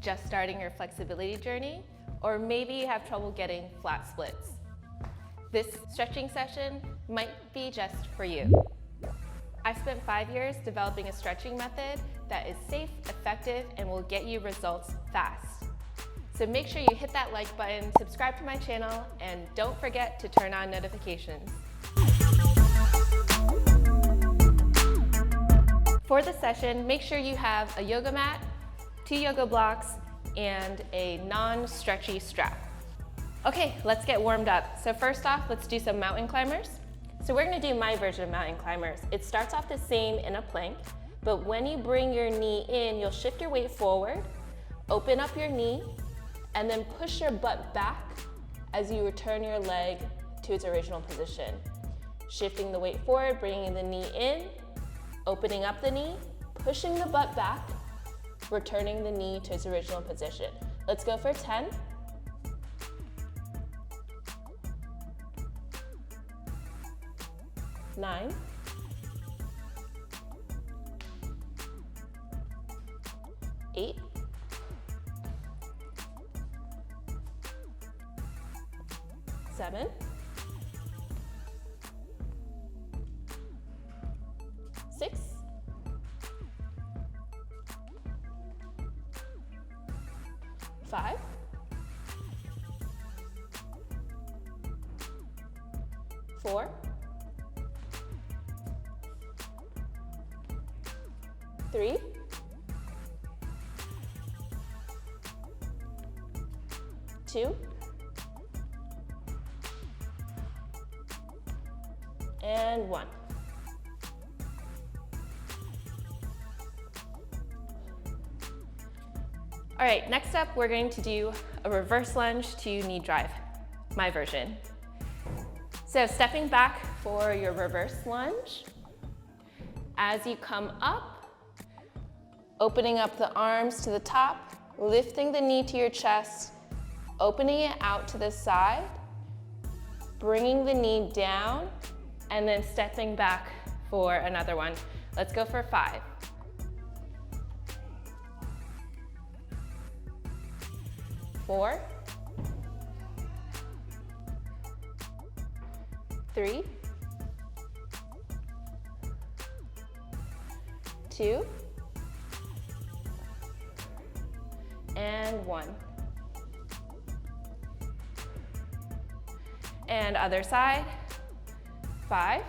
just starting your flexibility journey, or maybe you have trouble getting flat splits. This stretching session might be just for you. I've spent 5 years developing a stretching method that is safe, effective, and will get you results fast. So make sure you hit that like button, subscribe to my channel, and don't forget to turn on notifications. For the session, make sure you have a yoga mat, 2 yoga blocks, and a non-stretchy strap. Okay, let's get warmed up. So first off, let's do some mountain climbers. So we're gonna do my version of mountain climbers. It starts off the same in a plank, but when you bring your knee in, you'll shift your weight forward, open up your knee, and then push your butt back as you return your leg to its original position. Shifting the weight forward, bringing the knee in, opening up the knee, pushing the butt back, returning the knee to its original position. Let's go for 10. 9. 8. 7. 6. 5. 4. 3. 2. And 1. All right, next up, we're going to do a reverse lunge to knee drive, my version. So stepping back for your reverse lunge. As you come up, opening up the arms to the top, lifting the knee to your chest, opening it out to the side, bringing the knee down, and then stepping back for another one. Let's go for 5. 4. 3. 2. And 1. And other side. 5.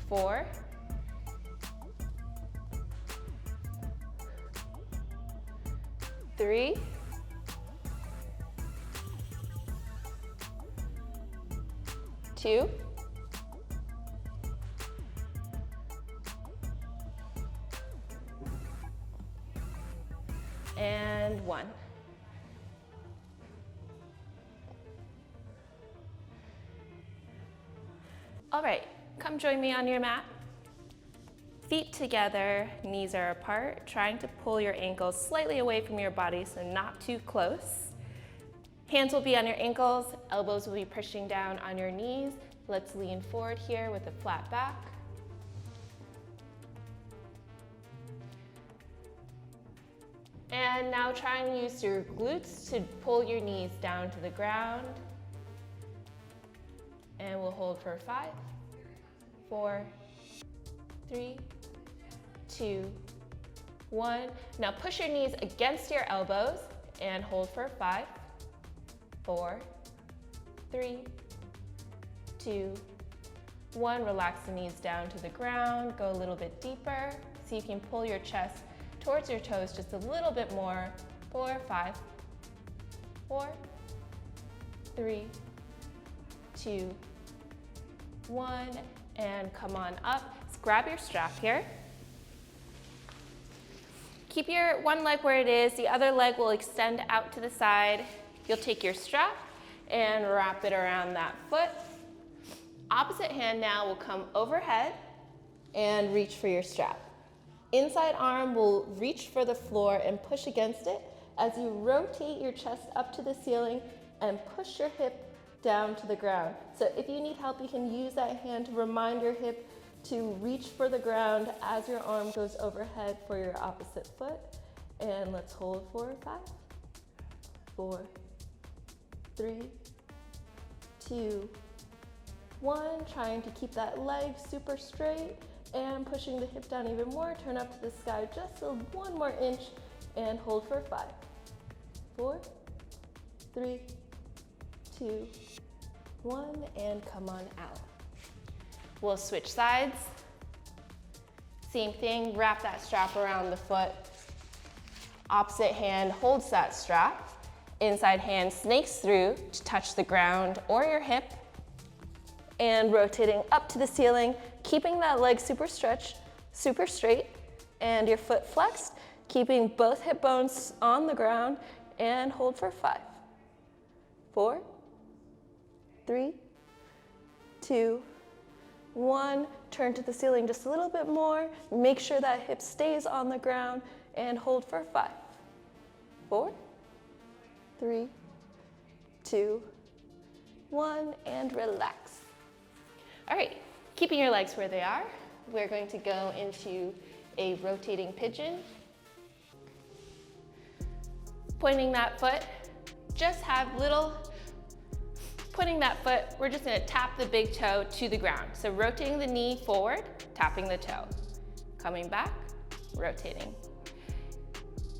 4. 3. 2. And 1. All right, come join me on your mat. Feet together, knees are apart, trying to pull your ankles slightly away from your body, so not too close. Hands will be on your ankles, elbows will be pushing down on your knees. Let's lean forward here with a flat back. And now try and use your glutes to pull your knees down to the ground. And we'll hold for 5, 4, 3, 2, 1. Now push your knees against your elbows and hold for 5, 4, 3, 2, 1. Relax the knees down to the ground. Go a little bit deeper so you can pull your chest towards your toes just a little bit more. 4, 5, 4, 3, 2, 1. And come on up. Let's grab your strap here. Keep your one leg where it is. The other leg will extend out to the side. You'll take your strap and wrap it around that foot. Opposite hand now will come overhead and reach for your strap. Inside arm will reach for the floor and push against it as you rotate your chest up to the ceiling and push your hip down to the ground. So if you need help, you can use that hand to remind your hip to reach for the ground as your arm goes overhead for your opposite foot. And let's hold for 5, 4, 3, 2, 1. Trying to keep that leg super straight and pushing the hip down even more. Turn up to the sky just one more inch and hold for 5, 4, 3, 2, 1, and come on out. We'll switch sides. Same thing, wrap that strap around the foot. Opposite hand holds that strap. Inside hand snakes through to touch the ground or your hip. And rotating up to the ceiling, keeping that leg super stretched, super straight, and your foot flexed, keeping both hip bones on the ground, and hold for 5, 4, 3, 2, 1. Turn to the ceiling just a little bit more. Make sure that hip stays on the ground, and hold for 5, 4, 3, 2, 1, and relax. All right, keeping your legs where they are, we're going to go into a rotating pigeon. Pointing that foot, just have pointing that foot, we're just gonna tap the big toe to the ground. So rotating the knee forward, tapping the toe. Coming back, rotating.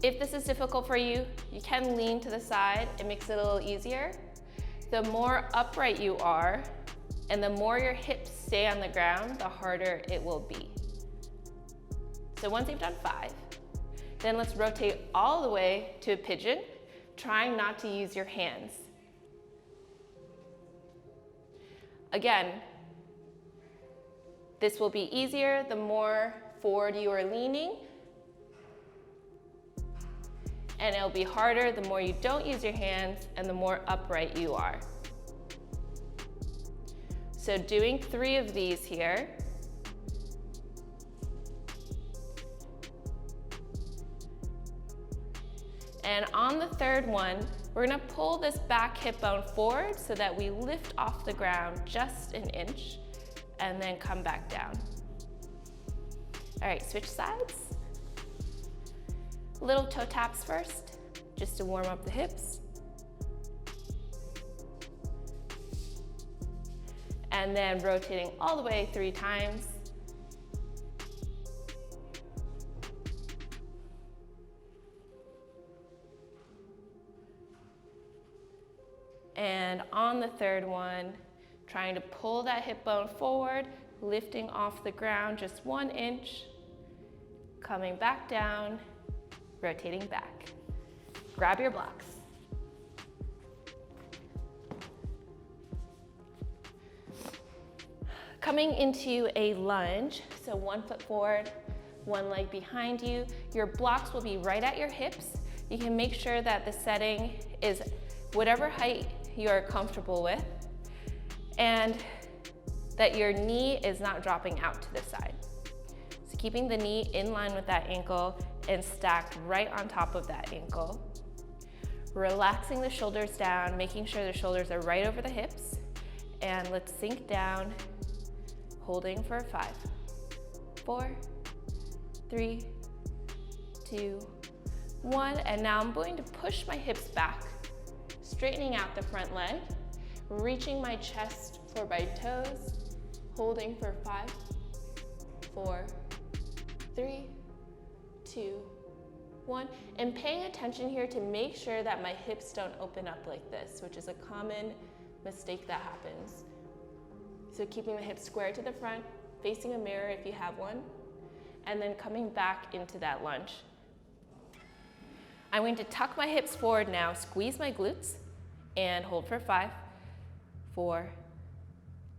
If this is difficult for you, you can lean to the side. It makes it a little easier. The more upright you are, and the more your hips stay on the ground, the harder it will be. So once you've done 5, then let's rotate all the way to a pigeon, trying not to use your hands. Again, this will be easier the more forward you are leaning, and it'll be harder the more you don't use your hands and the more upright you are. So doing 3 of these here. And on the 3rd one, we're gonna pull this back hip bone forward so that we lift off the ground just an inch and then come back down. All right, switch sides. Little toe taps first, just to warm up the hips. And then rotating all the way 3 times. And on the 3rd one, trying to pull that hip bone forward, lifting off the ground just 1 inch, coming back down, rotating back. Grab your blocks. Coming into a lunge, so 1 foot forward, 1 leg behind you. Your blocks will be right at your hips. You can make sure that the setting is whatever height you're comfortable with, and that your knee is not dropping out to the side. So keeping the knee in line with that ankle and stacked right on top of that ankle. Relaxing the shoulders down, making sure the shoulders are right over the hips. And let's sink down, holding for 5, 4, 3, 2, 1. And now I'm going to push my hips back, straightening out the front leg, reaching my chest for my toes, holding for 5, 4, 3, 2, 1. And paying attention here to make sure that my hips don't open up like this, which is a common mistake that happens. So keeping the hips square to the front, facing a mirror if you have one, and then coming back into that lunge. I'm going to tuck my hips forward now, squeeze my glutes, and hold for 5, 4,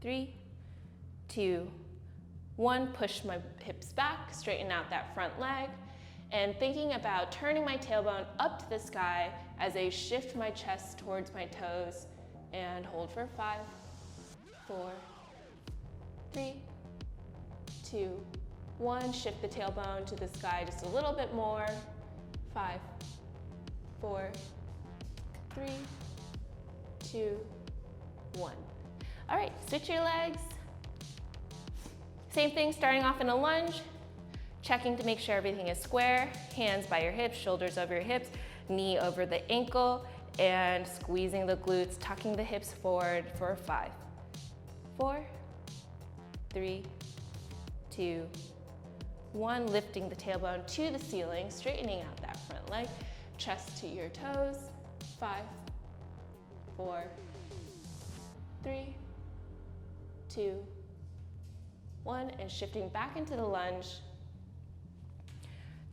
3, 2, 1. Push my hips back, straighten out that front leg, and thinking about turning my tailbone up to the sky as I shift my chest towards my toes, and hold for 5, 4, 3, 2, 1. Shift the tailbone to the sky just a little bit more. 5, 4, 3, 2, 1. All right, switch your legs. Same thing, starting off in a lunge, checking to make sure everything is square, hands by your hips, shoulders over your hips, knee over the ankle, and squeezing the glutes, tucking the hips forward for 5, 4, 3, 2, 1, lifting the tailbone to the ceiling, straightening out that front leg, chest to your toes, 5, 4, 3, 2, 1, and shifting back into the lunge,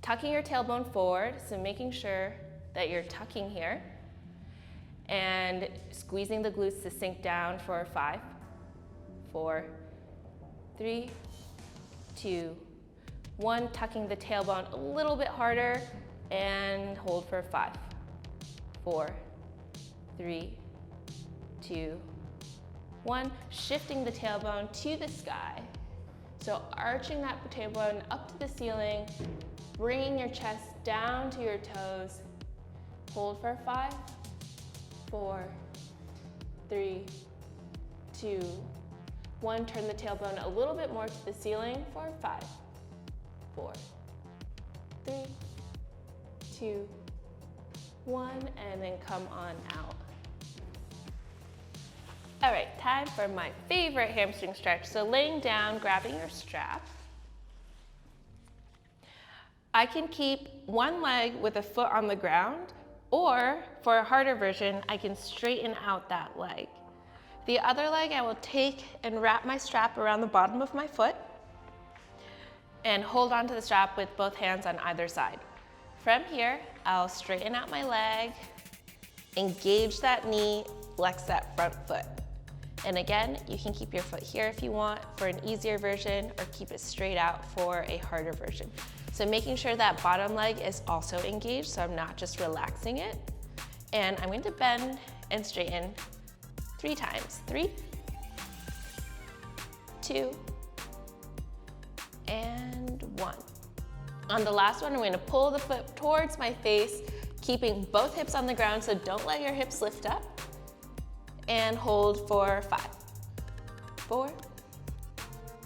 tucking your tailbone forward, so making sure that you're tucking here, and squeezing the glutes to sink down for 5, 4, 3, 2, 1, tucking the tailbone a little bit harder, and hold for 5, 4, 3, 2, 1, shifting the tailbone to the sky. So arching that tailbone up to the ceiling, bringing your chest down to your toes, hold for 5, 4, 3, 2, 1, turn the tailbone a little bit more to the ceiling for 5, 4, 3, 2, 1, and then come on out. All right, time for my favorite hamstring stretch. So laying down, grabbing your strap. I can keep one leg with a foot on the ground, or for a harder version, I can straighten out that leg. The other leg, I will take and wrap my strap around the bottom of my foot and hold onto the strap with both hands on either side. From here, I'll straighten out my leg, engage that knee, flex that front foot. And again, you can keep your foot here if you want for an easier version, or keep it straight out for a harder version. So making sure that bottom leg is also engaged, so I'm not just relaxing it. And I'm going to bend and straighten 3 times. 3, 2, and 1. On the last one, I'm going to pull the foot towards my face, keeping both hips on the ground, so don't let your hips lift up. And hold for 5, 4,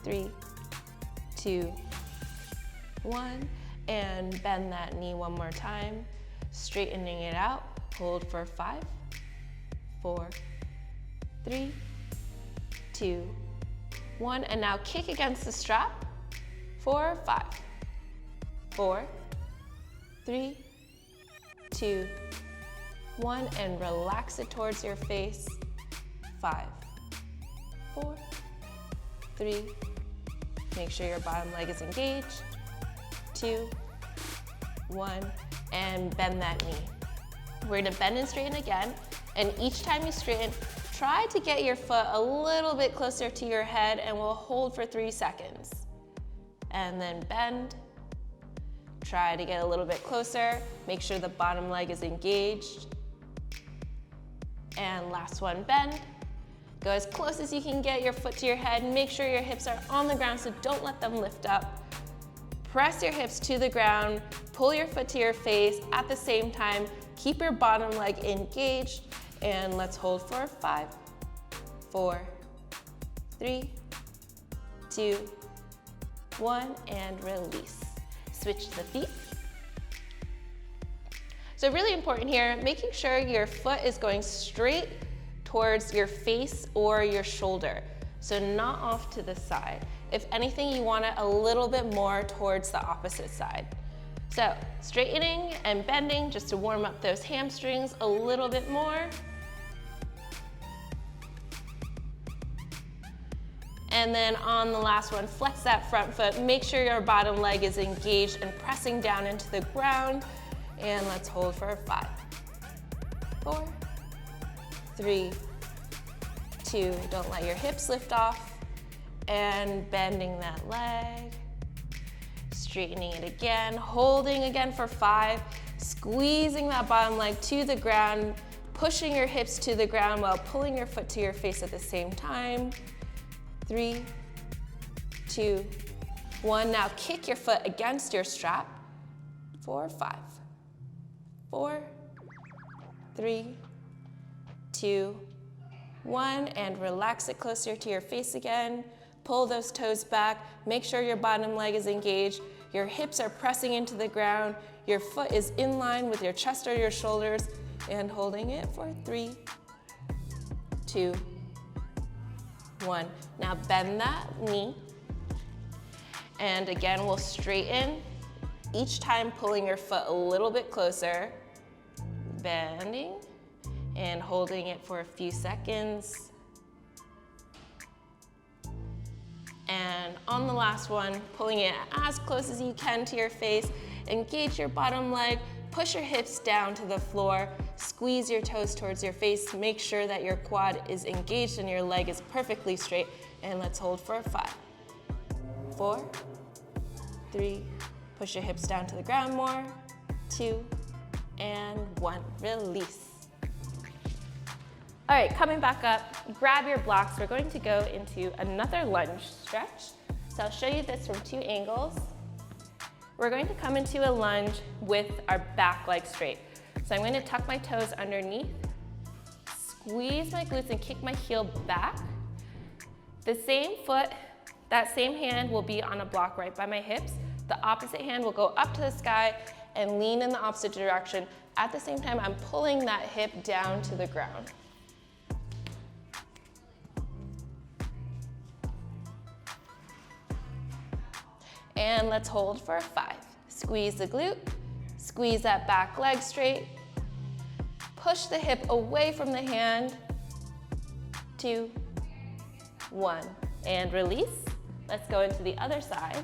3, 2, 1, and bend that knee one more time, straightening it out. Hold for 5, 4, 3, 2, 1, and now kick against the strap for 5, 4, 3, 2, 1, and relax it towards your face. 5, 4, 3, make sure your bottom leg is engaged. 2, 1, and bend that knee. We're gonna bend and straighten again, and each time you straighten, try to get your foot a little bit closer to your head, and we'll hold for 3 seconds. And then bend, try to get a little bit closer, make sure the bottom leg is engaged. And last one, bend. Go as close as you can get your foot to your head, make sure your hips are on the ground, so don't let them lift up. Press your hips to the ground, pull your foot to your face at the same time, keep your bottom leg engaged, and let's hold for 5, 4, 3, 2, 1, and release. Switch the feet. So really important here, making sure your foot is going straight towards your face or your shoulder, so not off to the side. If anything, you want it a little bit more towards the opposite side. So straightening and bending just to warm up those hamstrings a little bit more. And then on the last one, flex that front foot. Make sure your bottom leg is engaged and pressing down into the ground. And let's hold for 5, 4, 3, 2, don't let your hips lift off, and bending that leg, straightening it again, holding again for 5, squeezing that bottom leg to the ground, pushing your hips to the ground while pulling your foot to your face at the same time. 3, 2, 1, now kick your foot against your strap for 5, 4, 3, 2, 1, and relax it closer to your face again. Pull those toes back. Make sure your bottom leg is engaged. Your hips are pressing into the ground. Your foot is in line with your chest or your shoulders, and holding it for 3, 2, 1. Now bend that knee. And again, we'll straighten, each time pulling your foot a little bit closer, bending, and holding it for a few seconds. And on the last one, pulling it as close as you can to your face, engage your bottom leg, push your hips down to the floor, squeeze your toes towards your face, make sure that your quad is engaged and your leg is perfectly straight, and let's hold for 5, 4, 3, push your hips down to the ground more, 2, and 1, release. All right, coming back up, grab your blocks. We're going to go into another lunge stretch. So I'll show you this from 2 angles. We're going to come into a lunge with our back leg straight. So I'm going to tuck my toes underneath, squeeze my glutes and kick my heel back. The same foot, that same hand will be on a block right by my hips. The opposite hand will go up to the sky and lean in the opposite direction. At the same time, I'm pulling that hip down to the ground. And let's hold for 5. Squeeze the glute, squeeze that back leg straight, push the hip away from the hand, 2, 1, and release. Let's go into the other side.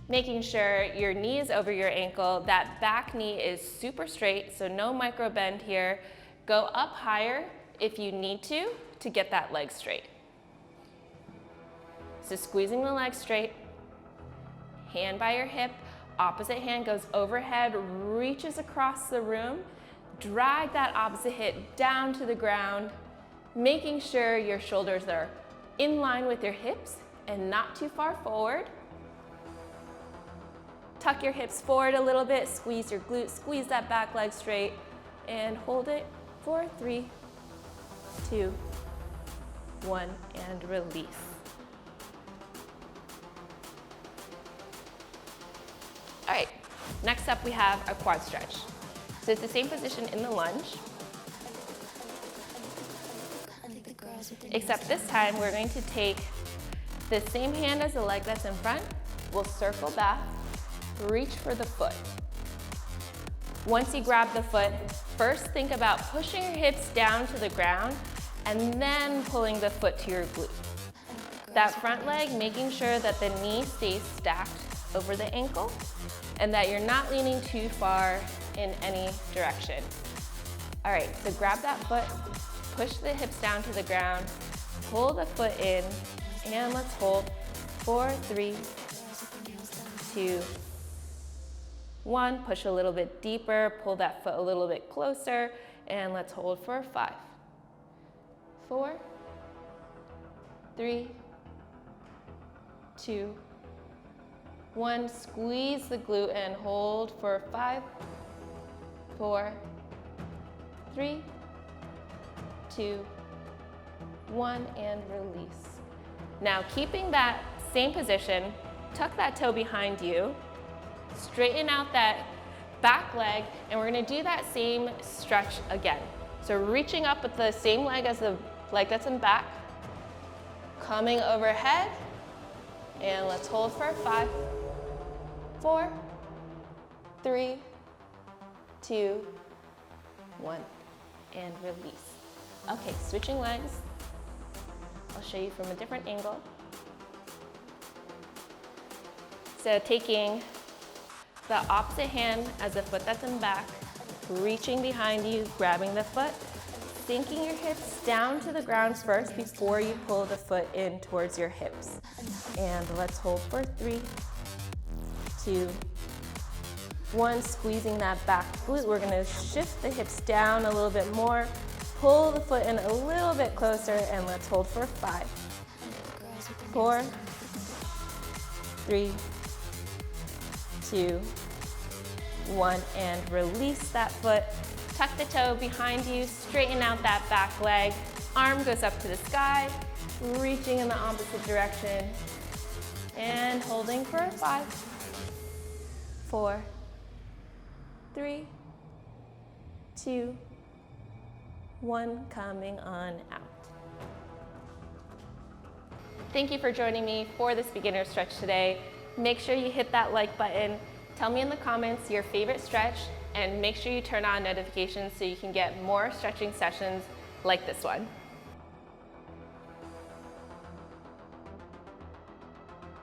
Making sure your knee is over your ankle, that back knee is super straight, so no micro bend here. Go up higher if you need to get that leg straight. So squeezing the leg straight, hand by your hip, opposite hand goes overhead, reaches across the room, drag that opposite hip down to the ground, making sure your shoulders are in line with your hips and not too far forward. Tuck your hips forward a little bit, squeeze your glutes, squeeze that back leg straight, and hold it for 3, 2, 1, and release. All right, next up we have our quad stretch. So it's the same position in the lunge, except this time we're going to take the same hand as the leg that's in front, we'll circle back, reach for the foot. Once you grab the foot, first think about pushing your hips down to the ground and then pulling the foot to your glute. That front leg, making sure that the knee stays stacked over the ankle and that you're not leaning too far in any direction. All right, so grab that foot, push the hips down to the ground, pull the foot in, and let's hold 4, 3, 2, 1. Push a little bit deeper, pull that foot a little bit closer, and let's hold for 5, 4, 3, 2, 1. Squeeze the glute and hold for 5, 4, 3, 2, 1, and release. Now, keeping that same position, tuck that toe behind you, straighten out that back leg, and we're going to do that same stretch again. So reaching up with the same leg as the leg that's in back, coming overhead, and let's hold for 5, 4, 3, 2, 1, and release. Okay, switching legs. I'll show you from a different angle. So taking the opposite hand as the foot that's in back, reaching behind you, grabbing the foot, sinking your hips down to the ground first before you pull the foot in towards your hips. And let's hold for 3, 2, 1. Squeezing that back glute. We're gonna shift the hips down a little bit more, pull the foot in a little bit closer, and let's hold for 5, 4, 3, 2, 1, and release that foot. Tuck the toe behind you, straighten out that back leg, Arm goes up to the sky, reaching in the opposite direction, and holding for 5, 4, 3, 2, 1, coming on out. Thank you for joining me for this beginner stretch today. Make sure you hit that like button. Tell me in the comments your favorite stretch, and make sure you turn on notifications so you can get more stretching sessions like this one.